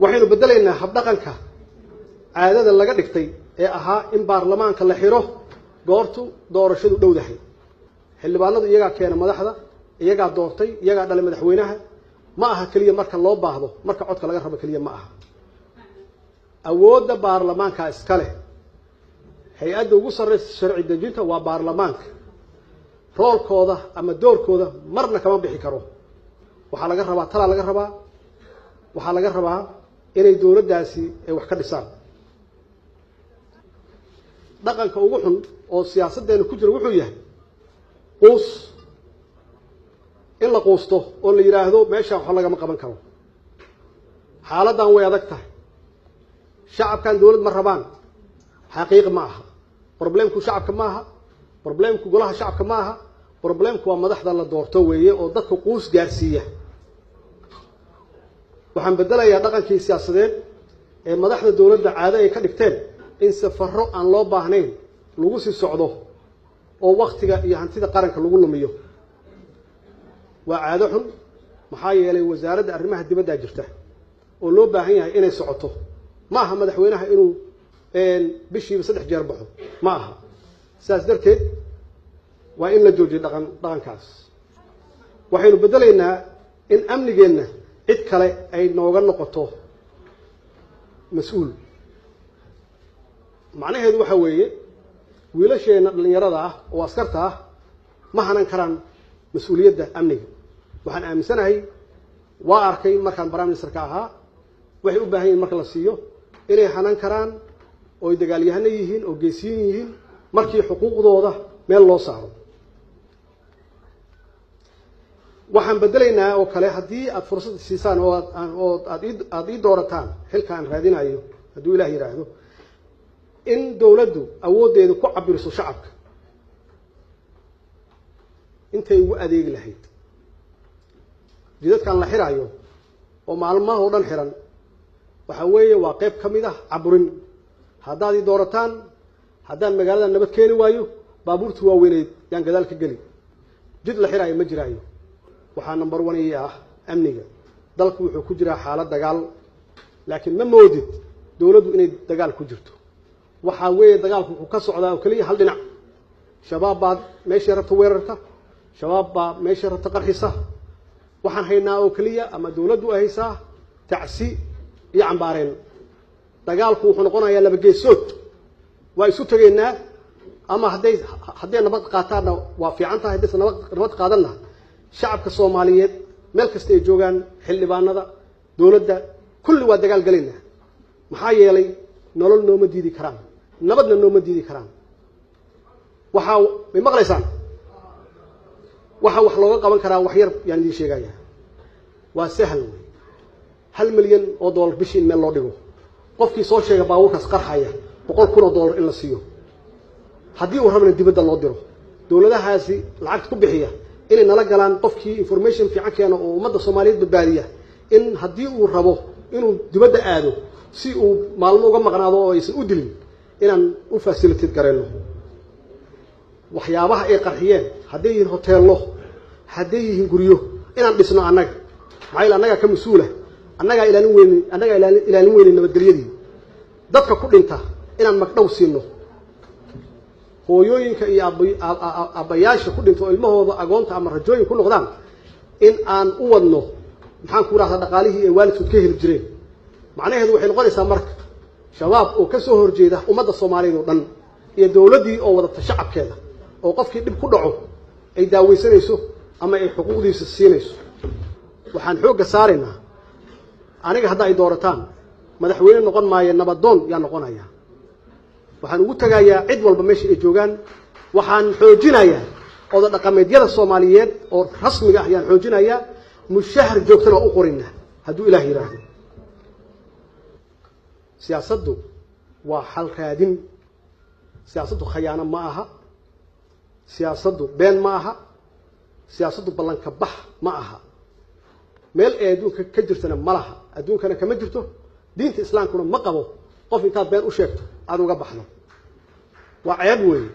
waxaynu bedelaynaa habdhaqanka caadada laga dhigtay ee ahaa in baarlamaanka la xiro goortu doorashadu dhowdahay xildhibaanadu iyaga keena madaxda iyaga doortay iyaga dhalay madaxweynaha ma aha kaliya marka loo baahdo marka codka laga rabo kaliya ma aha awoodda baarlamaanka iska leh hay'adda ugu sarreysa sharci dejinta waa baarlamaanka roolkooda ama doorkooda marna kama bixi karo waxa laga rabaa tala laga rabaa waxa laga rabaa inay dawladdaasi ay wax ka dhisaan dhaqanka ugu xun oo siyaasadeena ku jira wuxuu yahay qoos in la qoosto oo la yiraahdo meesha wax laga ma qaban karo xaaladan way adag tahay shacabkan dawlad ma rabaan xaqiiq ma aha problemku shacabka ma aha problemku golaha shacabka ma aha problemku waa madaxda la doorto weeye oo dadka qoos gaarsiiya waxaan bedelayaa dhaqankii siyaasadeed ee madaxda dawladda caado ay ka dhigteen in safarro aan loo baahnayn lagu sii socdo oo waqtiga iyo hantida qaranka lagu lumiyo waa caado xun maxaa yeelay wasaaradda arrimaha dibadda jirta oo loo baahan yahay inay socoto ma aha madaxweynaha inuu bishiiba 3 jeer baxo ma aha saas darteed waa in la joojiyo dhaqankaas waxaynu bedelaynaa in amnigeena cid kale ay nooga noqoto mas'uul macnaheedu waxa weeye wiilasheena dhalinyarada ah oo askarta ah ma hanan karaan mas'uuliyadda amniga waxaan aaminsanahay waa arkay markaan prime minister ka ahaa waxay u baahan yihiin marka la siiyo inay hanan karaan oo ay dagaalyahano yihiin oo geesiin yihiin markii xuquuqdooda meel loo saaro waxaan bedelaynaa oo kale haddii aad fursad siisaan oo aad ii doorataan xilka aan raadinayo hadduu ilaah yiraahdo in dawladdu awoodeedu ku cabirso shacabka intay ugu adeegi lahayd jidadkan la xiraayo oo maalmaha oo dhan xiran waxa weeye waa qayb ka mid ah caburin haddaad ii doorataan haddaan magaalada nabad keeni waayo baabuurtu waa weyneed yaan gadaal ka geli jid la xiraayo ma jiraayo waxaa number 1 ah amniga dalku wuxuu ku jiraa xaalad dagaal laakiin ma moodid dawladdu inay dagaal ku jirto waxa weeye dagaalku wuxuu ka socdaa oo kaliya hal dhinac shabaab baad meesha rabta weerarta shabaab baa meesha rabta qarxisa waxaan haynaa oo kaliya ama dawladdu ay haysaa tacsi iyo cambaareen dagaalku wuxuu noqonayaa laba geesood waa isu tageynaa ama hadday nabad qaataana waa fiican tahay hadday nabad qaadanna shacabka Soomaaliyeed meel kasta ay joogaan xildhibaanada dawladda kulli waa dagaal galeynaa maxaa yeelay nolol nooma diidi karaan nabadna nooma diidi karaan waxa ay maqlaysaan waxa wax looga qaban karaa wax yar yaan idin sheegaya waa sahal $1 milyan bishii meel loo dhigo qofkii soo sheega baabuurkaas qarxaya $100,000 in la siiyo haddii uu rabana dibadda loo diro dawladahaasi lacag ku bixiya inay nala galaan qofkii information fiican keena oo ummadda Soomaaliyeed badbaadiya in haddii uu rabo inuu dibadda aado si uu maalmo uga maqnaado oo aysan u dilin inaan u facilitate gareeno waxyaabaha ay qarxiyeen hadday yihiin hoteello hadday yihiin guryo inaan dhisno annaga maxay annaga ka mas'uula annaga ilaalin weyn nabadgelyadii dadka ku dhinta inaan magdhow siino hooyooyinka iyo aabbayaasha ku dhinto ilmahooda agoonta ama rajooyin ku noqdaan in aan u wadno maxaan ku raahdaa dhaqaalihii ay waalidkood ka heli jireen macnaheedu waxay noqonaysaa marka shabaab oo ka soo horjeeda ummadda Soomaaliyeed oo dhan iyo dawladdii oo wadata shacabkeeda oo qofkii dib ku dhaco ay daawaysanayso ama ay xuquuqdiisa siinayso waxaan xoog saaraynaa aniga hadda ay doorataan madaxweyne noqon maayo nabadoon yaa noqonaya waxaan ugu tagayaa cid walba meesha ay joogaan waxaan xoojinayaa oda dhaqameedyada Soomaaliyeed oo rasmiga ah yaan xoojinayaa mushahar joogtana u qorina hadduu ilaah yiraahdo siyaasaddu waa xal raadin siyaasaddu khiyaano ma aha siyaasaddu been ma aha siyaasaddu ballanka bax ma aha meel ay adduunka ka jirtana ma laha adduunkana kama jirto diinta islaamkuna ma qabo qof intaad been u sheegto aad uga baxdo waa ceeb weeye